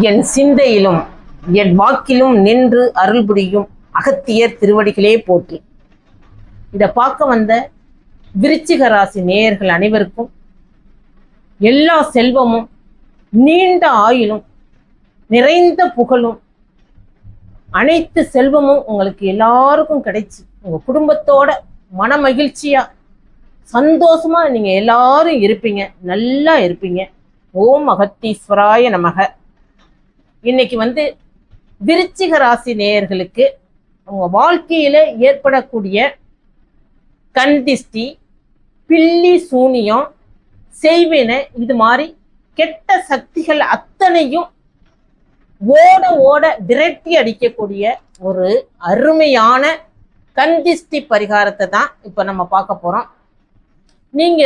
என் சிந்தையிலும் என் வாக்கிலும் நின்று அருள் புரியும் அகத்தியர் திருவடிகளே போற்றி. இதை பார்க்க வந்த விருச்சிக ராசி நேயர்கள் அனைவருக்கும் எல்லா செல்வமும், நீண்ட ஆயுளும், நிறைந்த புகழும், அனைத்து செல்வமும் உங்களுக்கு எல்லாருக்கும் கிடைச்சி உங்க குடும்பத்தோட மன மகிழ்ச்சியா சந்தோஷமா நீங்க எல்லாரும் இருப்பீங்க, நல்லா இருப்பீங்க. ஓம் அகத்தீஸ்வராய நமக. இன்னைக்கு விருச்சிக ராசி நேயர்களுக்கு அவங்க வாழ்க்கையில ஏற்படக்கூடிய கண் திஷ்டி, பில்லி சூனியம், செய்வினை, இது மாதிரி கெட்ட சக்திகள் அத்தனையும் ஓட ஓட விரட்டி அடிக்கக்கூடிய ஒரு அருமையான கண் திஷ்டி பரிகாரத்தை தான் இப்ப நம்ம பார்க்க போறோம். நீங்க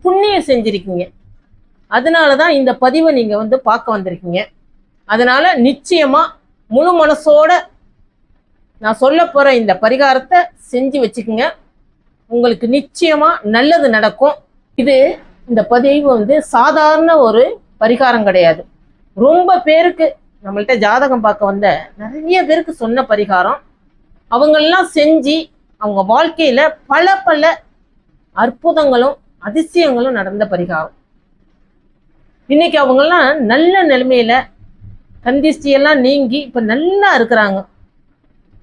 புண்ணியம் செஞ்சிருக்கீங்க, அதனாலதான் இந்த பதிவை நீங்க பார்க்க வந்திருக்கீங்க. அதனால நிச்சயமா முழு மனசோட நான் சொல்ல போற இந்த பரிகாரத்தை செஞ்சு வச்சுக்கோங்க. உங்களுக்கு நிச்சயமா நல்லது நடக்கும். இந்த பதிவு சாதாரண ஒரு பரிகாரம் கிடையாது. ரொம்ப பேருக்கு நம்மள்ட்ட ஜாதகம் பார்க்க வந்த நிறைய பேருக்கு சொன்ன பரிகாரம். அவங்கெல்லாம் செஞ்சு அவங்க வாழ்க்கையில பல பல அற்புதங்களும் அதிசயங்களும் நடந்த பரிகாரம். இன்னைக்கு அவங்கெல்லாம் நல்ல நிலைமையில கந்திஷ்டியெல்லாம் நீங்கி இப்ப நல்லா இருக்கிறாங்க.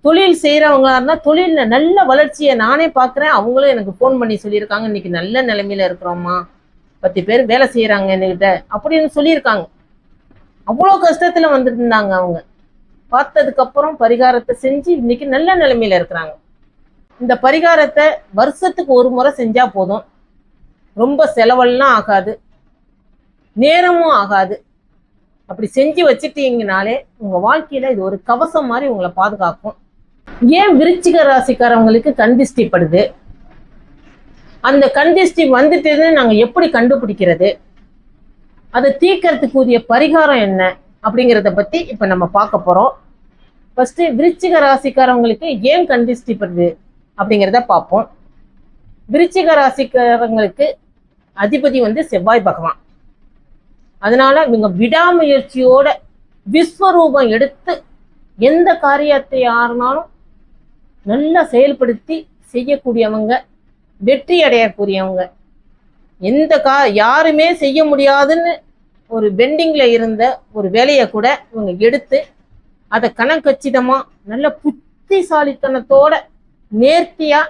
தொழில் செய்யறவங்களா இருந்தா தொழில்ல நல்ல வளர்ச்சியை நானே பார்க்குறேன். அவங்களும் எனக்கு ஃபோன் பண்ணி சொல்லியிருக்காங்க, இன்னைக்கு நல்ல நிலைமையில இருக்கிறோம்மா, 10 பேர் வேலை செய்யறாங்க என்கிட்ட அப்படின்னு சொல்லியிருக்காங்க. அவ்வளோ கஷ்டத்துல வந்துருந்தாங்க. அவங்க பார்த்ததுக்கு அப்புறம் பரிகாரத்தை செஞ்சு இன்னைக்கு நல்ல நிலைமையில இருக்கிறாங்க. இந்த பரிகாரத்தை வருஷத்துக்கு ஒரு முறை செஞ்சா போதும். ரொம்ப செலவெல்லாம் ஆகாது, நேரமும் ஆகாது. அப்படி செஞ்சு வச்சுட்டீங்கனாலே உங்க வாழ்க்கையில இது ஒரு கவசம் மாதிரி உங்களை பாதுகாக்கும். ஏன் விருச்சிக ராசிக்காரவங்களுக்கு கண்திஷ்டி படுது, அந்த கண்திஷ்டி வந்துட்டுன்னு நாங்க எப்படி கண்டுபிடிக்கிறது, அதை தீர்க்கறதுக்கு உரிய பரிகாரம் என்ன அப்படிங்கிறத பத்தி இப்ப நம்ம பார்க்க போறோம். ஃபர்ஸ்ட் விருச்சிக ராசிக்காரவங்களுக்கு ஏன் கண்திஷ்டி படுது அப்படிங்கிறத பார்ப்போம். விருச்சிக ராசிக்காரங்களுக்கு அதிபதி செவ்வாய் பகவான். அதனால இவங்க விடாமுயற்சியோட விஸ்வரூபம் எடுத்து எந்த காரியத்தை யாருனாலும் நல்லா செயல்படுத்தி செய்யக்கூடியவங்க, வெற்றி அடையக்கூடியவங்க. யாருமே செய்ய முடியாதுன்னு ஒரு பெண்டிங்ல இருந்த ஒரு வேலையை கூட இவங்க எடுத்து அதை கணக்கச்சிதமா நல்ல புத்திசாலித்தனத்தோட நேர்த்தியா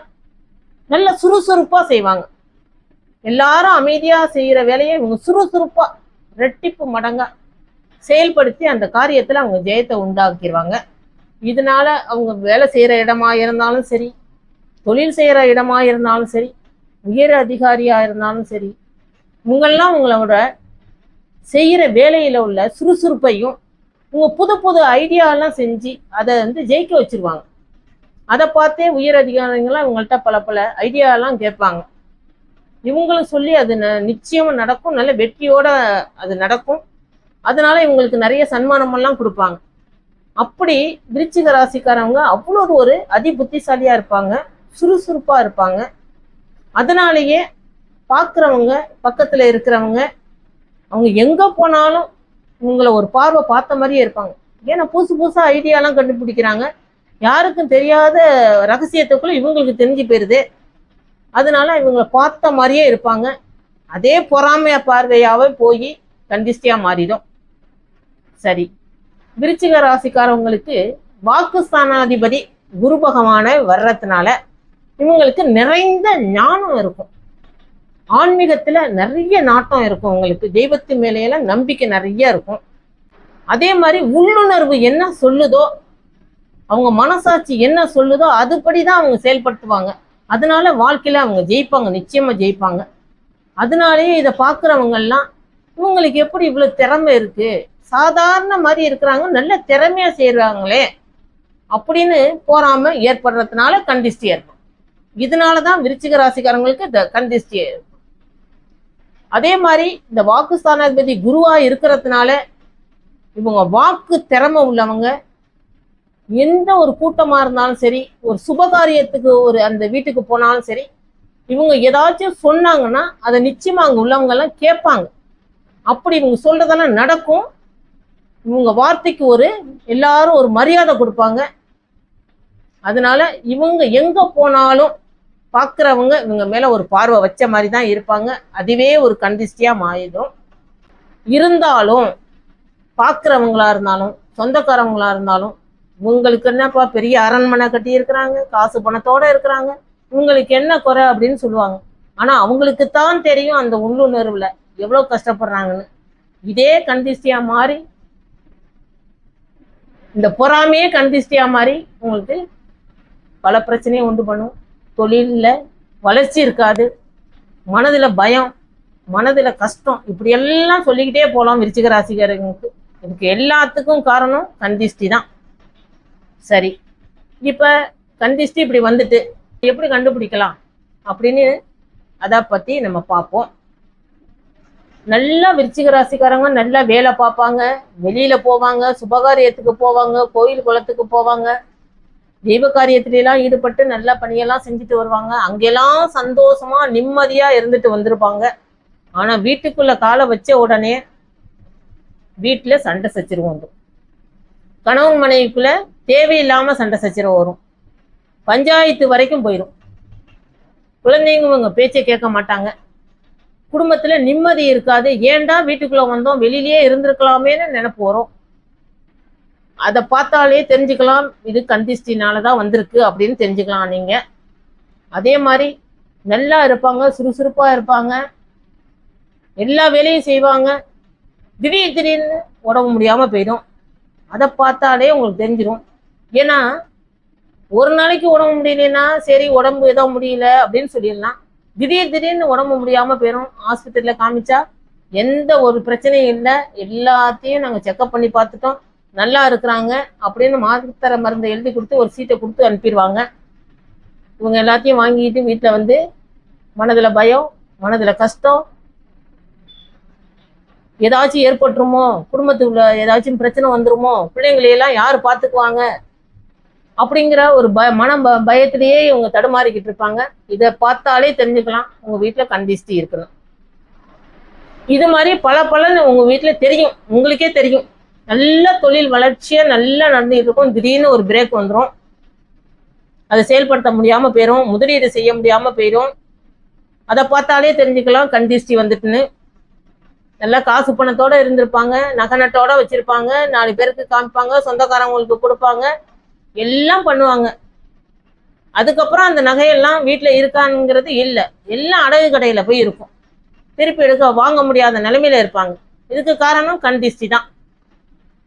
நல்ல சுறுசுறுப்பா செய்வாங்க. எல்லாரும் அமைதியா செய்யற வேலையை இவங்க சுறுசுறுப்பா ரெட்டிப்பு மடங்கா செயல்படுத்தி அந்த காரியத்துல அவங்க ஜெயத்தை உண்டாக்கிடுவாங்க. இதனால அவங்க வேலை செய்யற இடமா இருந்தாலும் சரி, தொழில் செய்யற இடமா இருந்தாலும் சரி, உயர் அதிகாரியா இருந்தாலும் சரி, இவங்கெல்லாம் உங்களோட செய்யற வேலையில உள்ள சுறுசுறுப்பையும் உங்க புது புது ஐடியாலாம் செஞ்சு அதை ஜெயிக்க வச்சிருவாங்க. அதை பார்த்தே உயர் அதிகாரிகள்லாம் இவங்கள்ட்ட பல பல ஐடியாலாம் கேட்பாங்க. இவங்களும் சொல்லி அது நிச்சயமா நடக்கும், நல்ல வெற்றியோட அது நடக்கும். அதனால இவங்களுக்கு நிறைய சன்மானமெல்லாம் கொடுப்பாங்க. அப்படி விருச்சிக ராசிக்காரவங்க அவ்வளவு ஒரு அதி புத்திசாலியா இருப்பாங்க, சுறுசுறுப்பா இருப்பாங்க. அதனாலேயே பார்க்குறவங்க, பக்கத்துல இருக்கிறவங்க, அவங்க எங்க போனாலும் உங்களை ஒரு பார்வை பார்த்த மாதிரியே இருப்பாங்க. ஏன்னா புதுசு புதுசா ஐடியாலாம் கண்டுபிடிக்கிறாங்க. யாருக்கும் தெரியாத ரகசியத்துக்குள்ள இவங்களுக்கு தெரிஞ்சு போயிருது. அதனால இவங்களை பார்த்த மாதிரியே இருப்பாங்க. அதே பொறாமைய பார்வையாவே போய் கண்டிஷ்டியா மாறிடும். சரி, விருச்சிக ராசிக்காரவங்களுக்கு வாக்குஸ்தானாதிபதி குரு பகவான வர்றதுனால இவங்களுக்கு நிறைந்த ஞானம் இருக்கும், ஆன்மீகத்துல நிறைய நாட்டம் இருக்கும், உங்களுக்கு தெய்வத்து மேலையெல்லாம் நம்பிக்கை நிறைய இருக்கும். அதே மாதிரி உள்ளுணர்வு என்ன சொல்லுதோ, அவங்க மனசாட்சி என்ன சொல்லுதோ அதுபடிதான் அவங்க செயல்படுத்துவாங்க. அதனால வாழ்க்கையில அவங்க ஜெயிப்பாங்க, நிச்சயமா ஜெயிப்பாங்க. அதனாலேயே இதை பார்க்குறவங்க எல்லாம் இவங்களுக்கு எப்படி இவ்வளவு திறமை இருக்கு, சாதாரண மாதிரி இருக்கிறாங்க, நல்ல திறமையா செய்யறாங்களே அப்படின்னு போறாம ஏற்படுறதுனால கண்திஷ்டி ஏற்படும். இதனாலதான் விருச்சிக ராசிக்காரங்களுக்கு இந்த கண்திஷ்டி ஏற்படும். அதே மாதிரி இந்த வாக்குஸ்தானாதிபதி குருவா இருக்கிறதுனால இவங்க வாக்கு திறமை உள்ளவங்க. எந்த ஒரு கூட்டமா இருந்தாலும் சரி, ஒரு சுபகாரியத்துக்கு அந்த வீட்டுக்கு போனாலும் சரி, இவங்க ஏதாச்சும் சொன்னாங்கன்னா அதை நிச்சயமா அங்க உள்ளவங்க எல்லாம் கேட்பாங்க. அப்படி இவங்க சொல்றதெல்லாம் நடக்கும். இவங்க வார்த்தைக்கு எல்லாரும் ஒரு மரியாதை கொடுப்பாங்க. அதனால இவங்க எங்க போனாலும் பார்க்குறவங்க இவங்க மேல ஒரு பார்வை வச்ச மாதிரி தான் இருப்பாங்க. அதுவே ஒரு கந்திஷ்டியா மாறிடும். இருந்தாலும் பார்க்குறவங்களா இருந்தாலும் சொந்தக்காரவங்களா இருந்தாலும் இவங்களுக்கு என்னப்பா பெரிய அரண்மனை கட்டி இருக்கிறாங்க, காசு பணத்தோட இருக்கிறாங்க, இவங்களுக்கு என்ன குறை அப்படின்னு சொல்லுவாங்க. ஆனா அவங்களுக்கு தான் தெரியும் அந்த உள்ளுணர்வுல எவ்வளவு கஷ்டப்படுறாங்கன்னு. இதே கந்திஷ்டியா மாறி இந்த பொறாமையே கந்திஷ்டியா மாறி உங்களுக்கு பல பிரச்சனையை உண்டு பண்ணும். தொழில்ல வளர்ச்சி இருக்காது, மனதுல பயம், மனதுல கஷ்டம், இப்படி எல்லாம் சொல்லிக்கிட்டே போகலாம் விருச்சிக ராசிக்காரங்களுக்கு. இதுக்கு எல்லாத்துக்கும் காரணம் கந்திஷ்டி தான். சரி, இப்ப கந்திஷ்டி இப்படி வந்துட்டு எப்படி கண்டுபிடிக்கலாம் அப்படின்னு அதை பத்தி நம்ம பார்ப்போம். நல்லா விருச்சிக ராசிக்காரங்க நல்லா வேலை பார்ப்பாங்க, வெளியில போவாங்க, சுபகாரியத்துக்கு போவாங்க, கோயில் குளத்துக்கு போவாங்க, தெய்வ காரியத்திலாம் ஈடுபட்டு நல்ல பணியெல்லாம் செஞ்சுட்டு வருவாங்க. அங்கெல்லாம் சந்தோஷமா நிம்மதியா இருந்துட்டு வந்திருப்பாங்க. ஆனா வீட்டுக்குள்ள காலை வச்ச உடனே வீட்டுல சண்டை சச்சரவு வந்துடும். கணவன் மனைவிக்குள்ள தேவையில்லாம சண்டை சச்சரவு வரும், பஞ்சாயத்து வரைக்கும் போயிடும். குழந்தைங்க இவங்க பேச்சை கேட்க மாட்டாங்க, குடும்பத்துல நிம்மதி இருக்காது. ஏன்டா வீட்டுக்குள்ள வந்தோம், வெளியிலேயே இருந்திருக்கலாமேன்னு நினைப்பு வரும். அதை பார்த்தாலே தெரிஞ்சுக்கலாம் இது கந்திஷ்டினாலதான் வந்திருக்கு அப்படின்னு தெரிஞ்சுக்கலாம் நீங்க. அதே மாதிரி நல்லா இருப்பாங்க, சுறுசுறுப்பா இருப்பாங்க, எல்லா வேலையும் செய்வாங்க. திடீர்னு உடம்பு முடியாம போயிடும். அதை பார்த்தாலே உங்களுக்கு தெரிஞ்சிடும். ஏன்னா ஒரு நாளைக்கு உடம்பு முடியலன்னா சரி உடம்பு ஏதோ முடியல அப்படின்னு சொல்லிடலாம். திடீர்னு உடம்பு முடியாம போயிடும். ஆஸ்பத்திரியில காமிச்சா எந்த ஒரு பிரச்சனையும் இல்லை, எல்லாத்தையும் நாங்க செக்அப் பண்ணி பார்த்துட்டோம், நல்லா இருக்கிறாங்க அப்படின்னு மாத்திரை மருந்தை எழுதி கொடுத்து ஒரு சீட்டை கொடுத்து அனுப்பிடுவாங்க. இவங்க எல்லாத்தையும் வாங்கிட்டு வீட்டில் வந்து மனதுல பயம், மனதுல கஷ்டம், ஏதாச்சும் ஏற்பட்டுருமோ, குடும்பத்துக்குள்ள ஏதாச்சும் பிரச்சனை வந்துருமோ, பிள்ளைங்களையெல்லாம் யாரு பார்த்துக்குவாங்க அப்படிங்கிற ஒரு பயத்திலேயே இவங்க தடுமாறிக்கிட்டு இருப்பாங்க. இதை பார்த்தாலே தெரிஞ்சுக்கலாம் உங்க வீட்டுல கந்திஷ்டி இருக்கணும். இது மாதிரி பல உங்க வீட்டுல தெரியும், உங்களுக்கே தெரியும். நல்ல தொழில் வளர்ச்சியா நல்லா நடந்துட்டு இருக்கும், திடீர்னு ஒரு பிரேக் வந்துடும், அதை செயல்படுத்த முடியாம போயிடும், முதலீடு செய்ய முடியாம போயிடும். அதை பார்த்தாலே தெரிஞ்சுக்கலாம் கந்திஷ்டி வந்துட்டுன்னு. நல்லா காசு பணத்தோட இருந்திருப்பாங்க, நகை நட்டோட வச்சிருப்பாங்க, 4 பேருக்கு காமிப்பாங்க, சொந்தக்காரங்களுக்கு கொடுப்பாங்க, எல்லாம் பண்ணுவாங்க. அதுக்கப்புறம் அந்த நகையெல்லாம் வீட்டுல இருக்காங்கிறது இல்லை, எல்லாம் அடகு கடையில போய் இருக்கும், திருப்பி எடுக்க வாங்க முடியாத நிலைமையில இருப்பாங்க. இதுக்கு காரணம் கந்திஷ்டி தான்.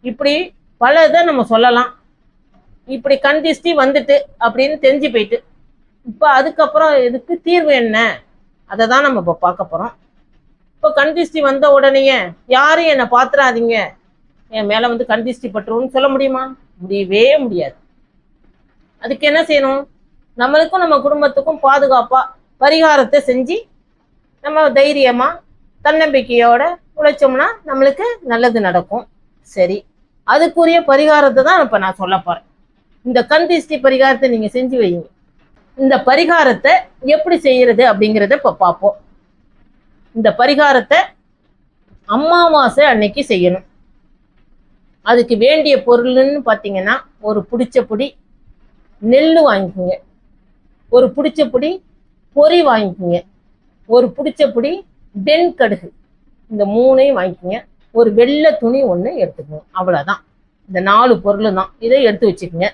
இப்படி பல இதை நம்ம சொல்லலாம். இப்படி கந்திஷ்டி வந்துட்டு அப்படின்னு தெரிஞ்சு போயிட்டு இப்போ அதுக்கப்புறம் இதுக்கு தீர்வு என்ன, அதை தான் நம்ம இப்போ பார்க்க போறோம். இப்போ கந்திஷ்டி வந்த உடனேயே யாரும் என்னை பார்த்துறாதீங்க, என் மேல வந்து கந்திஷ்டி பட்டுருன்னு சொல்ல முடியுமா? முடியவே முடியாது. அதுக்கு என்ன செய்யணும்? நம்மளுக்கும் நம்ம குடும்பத்துக்கும் பாதுகாப்பா பரிகாரத்தை செஞ்சு நம்ம தைரியமா தன்னம்பிக்கையோட உழைச்சோம்னா நம்மளுக்கு நல்லது நடக்கும். சரி, அதுக்குரிய பரிகாரத்தை தான் இப்ப நான் சொல்ல போறேன். இந்த கந்திஷ்டி பரிகாரத்தை நீங்க செஞ்சு வைங்க. இந்த பரிகாரத்தை எப்படி செய்யறது அப்படிங்கிறத இப்ப பார்ப்போம். இந்த பரிகாரத்தை அமாவாசை அன்னைக்கு செய்யணும். அதுக்கு வேண்டிய பொருள்னு பார்த்தீங்கன்னா ஒரு பிடிச்ச பொடி நெல் வாங்கிக்கோங்க, ஒரு பிடிச்ச பொடி பொறி வாங்கிக்கோங்க, ஒரு பிடிச்ச பொடி வெண்கடுகு, இந்த 3ஐயும் வாங்கிக்கோங்க. ஒரு வெள்ளை துணி ஒன்று எடுத்துக்கோங்க, அவ்வளோதான். இந்த 4 பொருள் தான், இதை எடுத்து வச்சுக்கோங்க.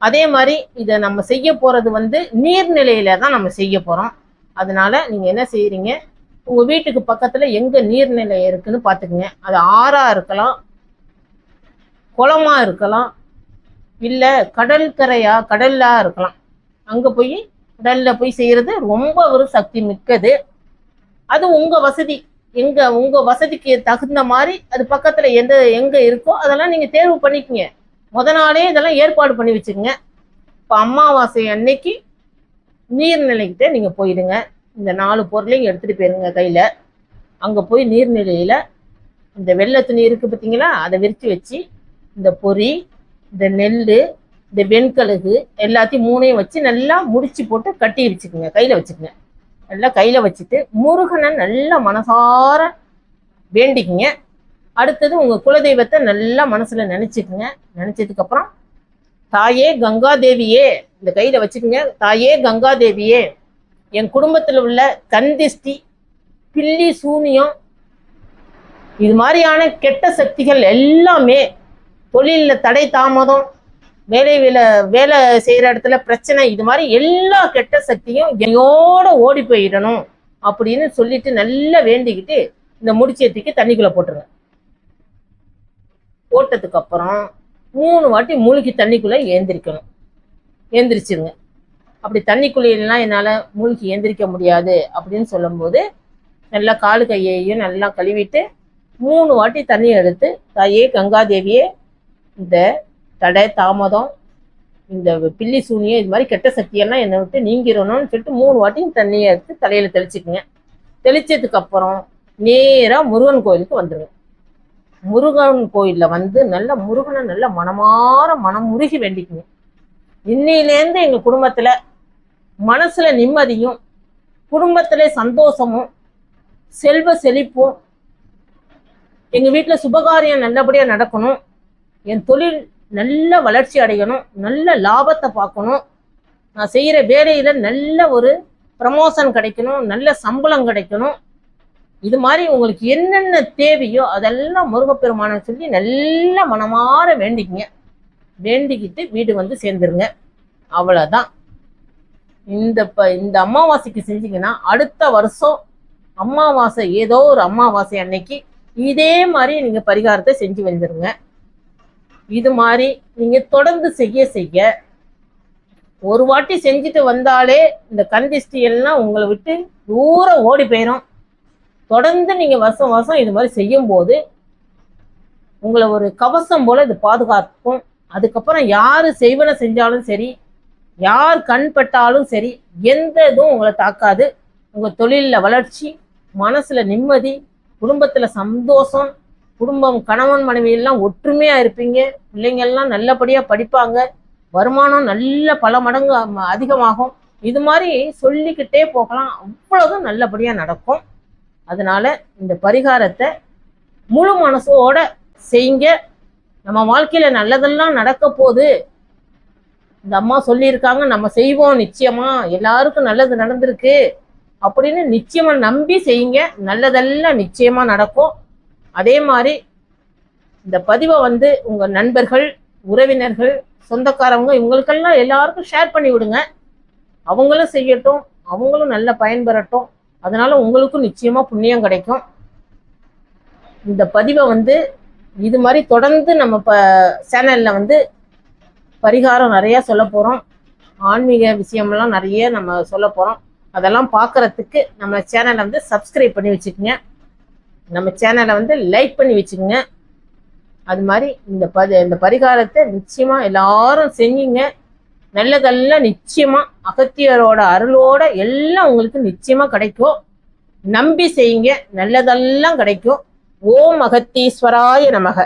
அதே மாதிரி இதை நம்ம செய்ய போறது வந்து நீர்நிலையில தான் நம்ம செய்ய போறோம். அதனால நீங்க என்ன செய்யறீங்க, உங்க வீட்டுக்கு பக்கத்துல எங்க நீர்நிலை இருக்குன்னு பாத்துக்கோங்க. அது ஆறா இருக்கலாம், குளமா இருக்கலாம், இல்ல கடல்லா இருக்கலாம். அங்க போய் கடல்ல போய் செய்யறது ரொம்ப ஒரு சக்தி மிக்கது. அது உங்க வசதி, உங்க வசதிக்கு தகுந்த மாதிரி அது பக்கத்துல எங்க இருக்கோ அதெல்லாம் நீங்க தேர்வு பண்ணிக்கங்க. முத நாளே இதெல்லாம் ஏற்பாடு பண்ணி வச்சுக்கோங்க. இப்போ அமாவாசை அன்னைக்கு நீர்நிலைக்கிட்ட நீங்க போயிடுங்க. இந்த 4 பொருளையும் எடுத்துட்டு போயிருங்க கையில. அங்க போய் நீர்நிலையில இந்த வெள்ளை துணி இருக்கு பார்த்தீங்களா, அதை விரிச்சு வச்சு இந்த பொறி, இந்த நெல், இந்த வெண்கழுகு எல்லாத்தையும் 3ஐயும் வச்சு நல்லா முடிச்சு போட்டு கட்டி வச்சுக்கோங்க, கையில வச்சுக்கோங்க. நல்லா கையில வச்சுட்டு முருகனை நல்லா மனசார வேண்டிக்குங்க. அடுத்தது உங்க குலதெய்வத்தை நல்லா மனசுல நினைச்சுக்குங்க. நினைச்சதுக்கு அப்புறம் தாயே கங்காதேவியே, இந்த கையில வச்சுக்கோங்க. தாயே கங்காதேவியே, என் குடும்பத்துல உள்ள கண் திஷ்டி, பில்லி சூனியம், இது மாதிரியான கெட்ட சக்திகள் எல்லாமே, தொழிலில் தடை தாமதம், வேலை செய்யற இடத்துல பிரச்சனை, இது மாதிரி எல்லா கெட்ட சக்தியும் என்னையோட ஓடி போயிடணும் அப்படின்னு சொல்லிட்டு நல்லா வேண்டிக்கிட்டு இந்த முடிச்சேத்திக்கு தண்ணிக்குள்ள போட்டுருங்க. போட்டதுக்கு அப்புறம் 3 வாட்டி மூழ்கி தண்ணிக்குள்ள ஏந்திரிச்சிருங்க. அப்படி தண்ணிக்குள்ளெல்லாம் என்னால் மூழ்கி ஏந்திரிக்க முடியாது அப்படின்னு சொல்லும்போது நல்லா காலு கையையும் நல்லா கழுவிட்டு 3 வாட்டி தண்ணி எடுத்து, தாயே கங்காதேவியே, இந்த தடை தாமதம், இந்த பில்லி சூனியம், இது மாதிரி கெட்ட சக்தியெல்லாம் என்னை விட்டு நீங்கிடணும்னு சொல்லிட்டு 3 வாட்டியும் தண்ணியை எடுத்து தலையில தெளிச்சுக்குங்க. தெளிச்சதுக்கு அப்புறம் நேரா முருகன் கோயிலுக்கு வந்துடுங்க. முருகன் கோயிலில் வந்து நல்ல முருகனை நல்ல மனம் முருகி வேண்டிக்குங்க. இன்னையிலேருந்து எங்கள் குடும்பத்தில் மனசுல நிம்மதியும், குடும்பத்திலே சந்தோஷமும், செல்வ செழிப்பும், எங்கள் வீட்டில் சுபகாரியம் நல்லபடியாக நடக்கணும், என் தொழில் நல்ல வளர்ச்சி அடையணும், நல்ல லாபத்தை பார்க்கணும், நான் செய்கிற வேலையில் நல்ல ஒரு ப்ரமோஷன் கிடைக்கணும், நல்ல சம்பளம் கிடைக்கணும், இது மாதிரி உங்களுக்கு என்னென்ன தேவையோ அதெல்லாம் முருகப்பெருமானை சொல்லி நல்ல மனமாற வேண்டிக்குங்க. வேண்டிக்கிட்டு வீடு வந்து சேர்ந்துருங்க. அவ்வளோதான். இந்த அமாவாசைக்கு செஞ்சீங்கன்னா அடுத்த வருஷம் அமாவாசை, ஏதோ ஒரு அமாவாசை அன்னைக்கு இதே மாதிரி நீங்க பரிகாரத்தை செஞ்சு வந்துருங்க. இது மாதிரி நீங்க தொடர்ந்து செய்ய ஒரு வாட்டி செஞ்சுட்டு வந்தாலே இந்த கந்திஷ்டி எல்லாம் உங்களை விட்டு தூரம் ஓடி போயிடும். தொடர்ந்து நீங்க வருஷம் இது மாதிரி செய்யும் போது உங்களை ஒரு கவசம் போல இது பாதுகாக்கும். அதுக்கப்புறம் யாரு செய்வன செஞ்சாலும் சரி, யார் கண் பட்டாலும் சரி, எந்த இதுவும் உங்களை தாக்காது. உங்க தொழிலில் வளர்ச்சி, மனசுல நிம்மதி, குடும்பத்துல சந்தோஷம், குடும்பம் கணவன் மனைவி எல்லாம் ஒற்றுமையா இருப்பீங்க, பிள்ளைங்க எல்லாம் நல்லபடியா படிப்பாங்க, வருமானம் நல்ல பல மடங்கு அதிகமாகும். இது மாதிரி சொல்லிக்கிட்டே போகலாம். அவ்வளவுதான் நல்லபடியா நடக்கும். அதனால இந்த பரிகாரத்தை முழு மனசோட செய்யுங்க. நம்ம வாழ்க்கையில நல்லதெல்லாம் நடக்க போகுது, இந்த அம்மா சொல்லியிருக்காங்க, நம்ம செய்வோம், நிச்சயமா எல்லாருக்கும் நல்லது நடந்திருக்கு அப்படின்னு நிச்சயமா நம்பி செய்யுங்க. நல்லதெல்லாம் நிச்சயமா நடக்கும். அதே மாதிரி இந்த பதிவை வந்து உங்க நண்பர்கள், உறவினர்கள், சொந்தக்காரவங்க, இவங்களுக்கெல்லாம் எல்லாருக்கும் ஷேர் பண்ணி விடுங்க. அவங்களும் செய்யட்டும், அவங்களும் நல்ல பயன்பெறட்டும். அதனால உங்களுக்கும் நிச்சயமா புண்ணியம் கிடைக்கும். இந்த பதிவை வந்து இது மாதிரி தொடர்ந்து நம்ம சேனல்ல வந்து பரிகாரம் நிறைய சொல்ல போறோம். ஆன்மீக விஷயம்லாம் நிறைய நம்ம சொல்ல போறோம். அதெல்லாம் பார்க்கறதுக்கு நம்ம சேனலை வந்து சப்ஸ்கிரைப் பண்ணி வச்சுக்கோங்க. நம்ம சேனலை வந்து லைக் பண்ணி வச்சுக்கோங்க. அது மாதிரி இந்த பரிகாரத்தை நிச்சயமா எல்லாரும் செஞ்சீங்க. நல்லதெல்லாம் நிச்சயமா அகத்தியரோட அருளோட எல்லாம் உங்களுக்கு நிச்சயமா கிடைக்கும். நம்பி செய்யுங்க, நல்லதெல்லாம் கிடைக்கும். ஓம் அகத்தீஸ்வராய நமக.